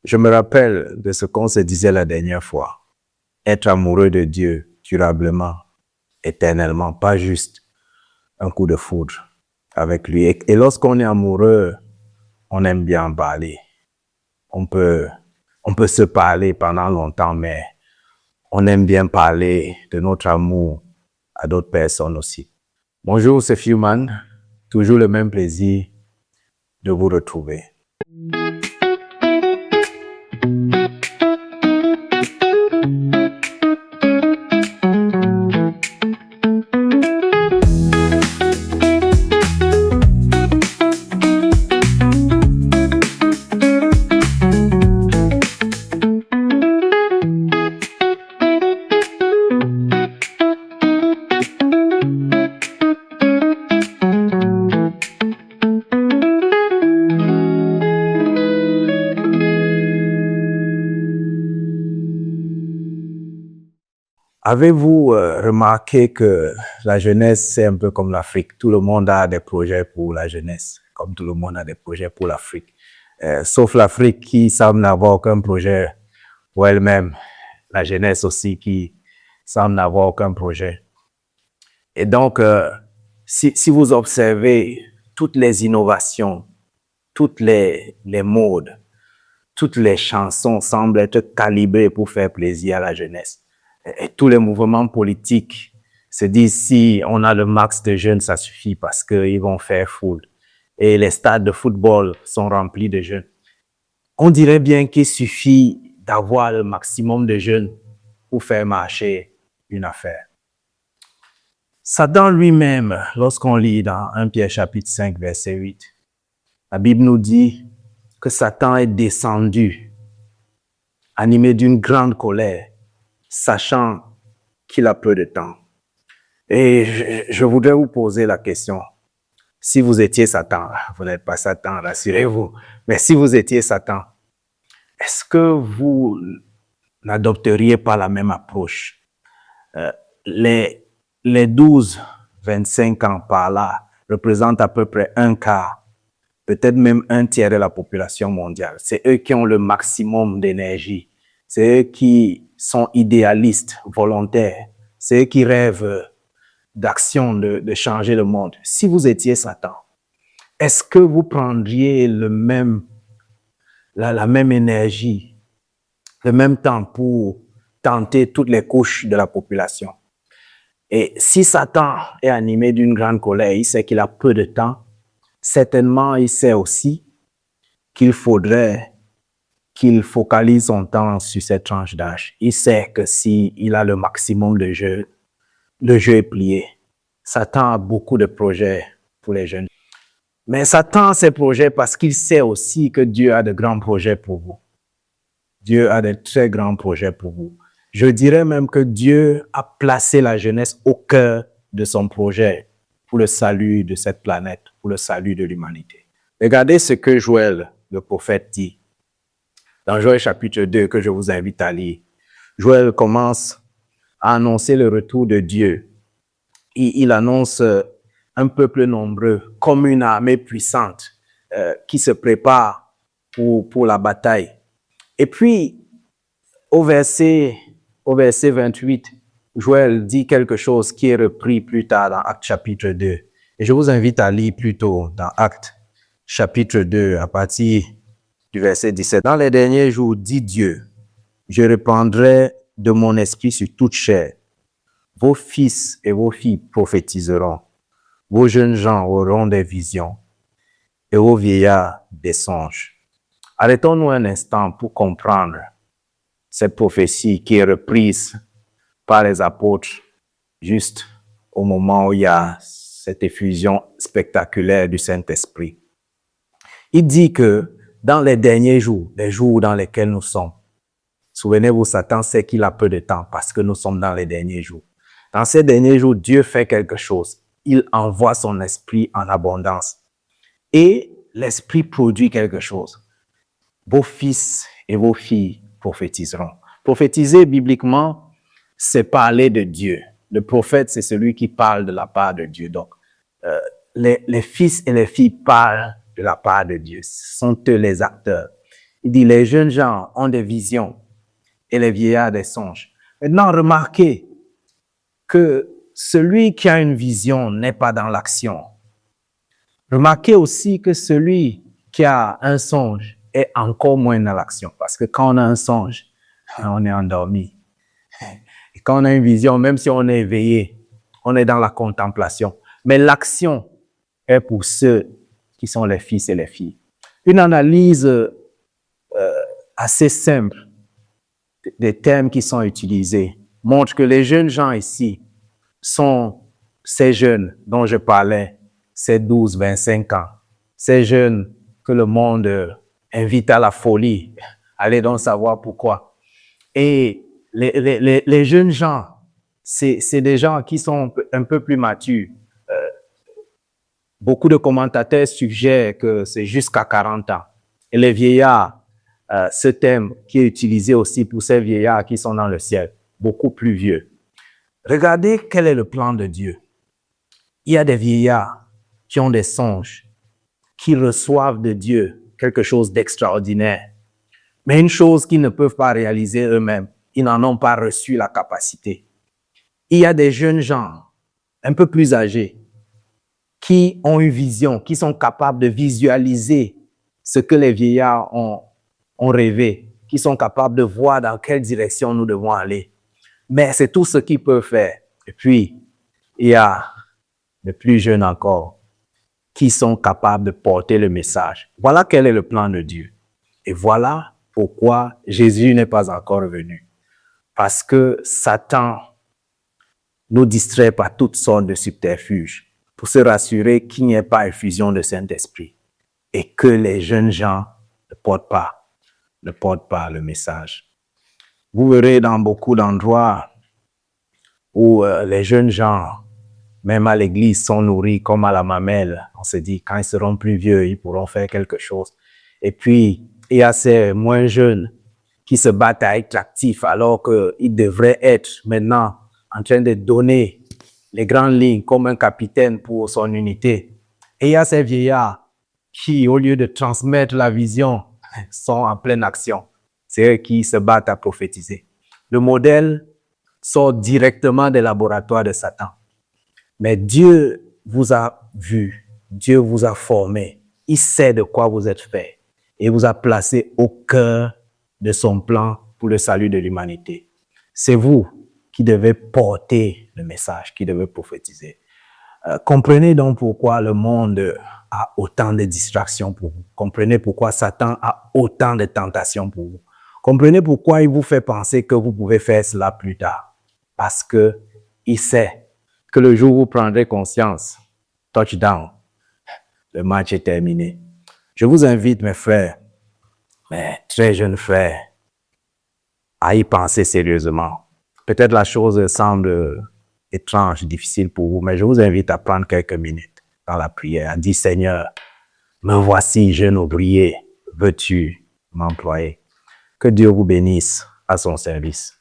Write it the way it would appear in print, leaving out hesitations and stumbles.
Je me rappelle de ce qu'on se disait la dernière fois. Être amoureux de Dieu durablement, éternellement, pas juste un coup de foudre avec lui. Et lorsqu'on est amoureux, on aime bien parler. On peut se parler pendant longtemps, mais on aime bien parler de notre amour à d'autres personnes aussi. Bonjour, c'est Fiuman. Toujours le même plaisir de vous retrouver. Avez-vous remarqué que la jeunesse, c'est un peu comme l'Afrique? Tout le monde a des projets pour la jeunesse, comme tout le monde a des projets pour l'Afrique. Sauf l'Afrique qui semble n'avoir aucun projet pour elle-même. La jeunesse aussi qui semble n'avoir aucun projet. Et donc, si vous observez toutes les innovations, toutes les modes, toutes les chansons semblent être calibrées pour faire plaisir à la jeunesse. Et tous les mouvements politiques se disent si on a le max de jeunes, ça suffit parce qu'ils vont faire foule. Et les stades de football sont remplis de jeunes. On dirait bien qu'il suffit d'avoir le maximum de jeunes pour faire marcher une affaire. Satan lui-même, lorsqu'on lit dans 1 Pierre chapitre 5, verset 8, la Bible nous dit que Satan est descendu, animé d'une grande colère, sachant qu'il a peu de temps. Et je voudrais vous poser la question. Si vous étiez Satan, vous n'êtes pas Satan, rassurez-vous, mais si vous étiez Satan, est-ce que vous n'adopteriez pas la même approche? Les 12, 25 ans par là représentent à peu près un quart, peut-être même un tiers de la population mondiale. C'est eux qui ont le maximum d'énergie. C'est eux qui sont idéalistes, volontaires. C'est eux qui rêvent d'action, de changer le monde. Si vous étiez Satan, est-ce que vous prendriez la même énergie, le même temps pour tenter toutes les couches de la population? Et si Satan est animé d'une grande colère, il sait qu'il a peu de temps, certainement il sait aussi qu'il faudrait qu'il focalise son temps sur cette tranche d'âge. Il sait que s'il a le maximum de jeux, le jeu est plié. Satan a beaucoup de projets pour les jeunes. Mais Satan a ses projets parce qu'il sait aussi que Dieu a de grands projets pour vous. Dieu a de très grands projets pour vous. Je dirais même que Dieu a placé la jeunesse au cœur de son projet pour le salut de cette planète, pour le salut de l'humanité. Regardez ce que Joël, le prophète, dit. Dans Joël chapitre 2, que je vous invite à lire, Joël commence à annoncer le retour de Dieu. Il annonce un peuple nombreux, comme une armée puissante qui se prépare pour la bataille. Et puis, au verset 28, Joël dit quelque chose qui est repris plus tard dans Actes chapitre 2. Et je vous invite à lire plutôt dans Actes chapitre 2, à partir du verset 17. Dans les derniers jours, dit Dieu, je répandrai de mon esprit sur toute chair. Vos fils et vos filles prophétiseront. Vos jeunes gens auront des visions et vos vieillards des songes. Arrêtons-nous un instant pour comprendre cette prophétie qui est reprise par les apôtres juste au moment où il y a cette effusion spectaculaire du Saint-Esprit. Il dit que dans les derniers jours, les jours dans lesquels nous sommes, souvenez-vous, Satan sait qu'il a peu de temps parce que nous sommes dans les derniers jours. Dans ces derniers jours, Dieu fait quelque chose. Il envoie son esprit en abondance. Et l'esprit produit quelque chose. Vos fils et vos filles prophétiseront. Prophétiser bibliquement, c'est parler de Dieu. Le prophète, c'est celui qui parle de la part de Dieu. Donc, les fils et les filles parlent de la part de Dieu. Ce sont eux les acteurs. Il dit, les jeunes gens ont des visions et les vieillards des songes. Maintenant, remarquez que celui qui a une vision n'est pas dans l'action. Remarquez aussi que celui qui a un songe est encore moins dans l'action. Parce que quand on a un songe, on est endormi. Et quand on a une vision, même si on est éveillé, on est dans la contemplation. Mais l'action est pour ceux qui sont les fils et les filles. Une analyse assez simple des termes qui sont utilisés montre que les jeunes gens ici sont ces jeunes dont je parlais, ces 12, 25 ans, ces jeunes que le monde invite à la folie. Allez donc savoir pourquoi. Et les jeunes gens, c'est des gens qui sont un peu plus matures. Beaucoup de commentateurs suggèrent que c'est jusqu'à 40 ans. Et les vieillards, ce terme qui est utilisé aussi pour ces vieillards qui sont dans le ciel, beaucoup plus vieux. Regardez quel est le plan de Dieu. Il y a des vieillards qui ont des songes, qui reçoivent de Dieu quelque chose d'extraordinaire. Mais une chose qu'ils ne peuvent pas réaliser eux-mêmes, ils n'en ont pas reçu la capacité. Il y a des jeunes gens, un peu plus âgés, qui ont une vision, qui sont capables de visualiser ce que les vieillards ont rêvé, qui sont capables de voir dans quelle direction nous devons aller. Mais c'est tout ce qu'ils peuvent faire. Et puis, il y a les plus jeunes encore, qui sont capables de porter le message. Voilà quel est le plan de Dieu. Et voilà pourquoi Jésus n'est pas encore venu. Parce que Satan nous distrait par toutes sortes de subterfuges pour se rassurer qu'il n'y ait pas effusion de Saint-Esprit et que les jeunes gens ne portent pas le message. Vous verrez dans beaucoup d'endroits où les jeunes gens, même à l'église, sont nourris comme à la mamelle. On se dit, quand ils seront plus vieux, ils pourront faire quelque chose. Et puis, il y a ces moins jeunes qui se battent à être actifs alors qu'ils devraient être maintenant en train de donner les grandes lignes comme un capitaine pour son unité. Et il y a ces vieillards qui, au lieu de transmettre la vision, sont en pleine action. C'est eux qui se battent à prophétiser. Le modèle sort directement des laboratoires de Satan. Mais Dieu vous a vu, Dieu vous a formé. Il sait de quoi vous êtes fait et vous a placé au cœur de son plan pour le salut de l'humanité. C'est vous qui devez porter le message, qui devez prophétiser. Comprenez donc pourquoi le monde a autant de distractions pour vous. Comprenez pourquoi Satan a autant de tentations pour vous. Comprenez pourquoi il vous fait penser que vous pouvez faire cela plus tard. Parce que il sait que le jour où vous prendrez conscience, touchdown, le match est terminé. Je vous invite, mes frères, mes très jeunes frères, à y penser sérieusement. Peut-être la chose semble étrange, difficile pour vous, mais je vous invite à prendre quelques minutes dans la prière, à dire, Seigneur, me voici, jeune ouvrier, veux-tu m'employer? Que Dieu vous bénisse à son service.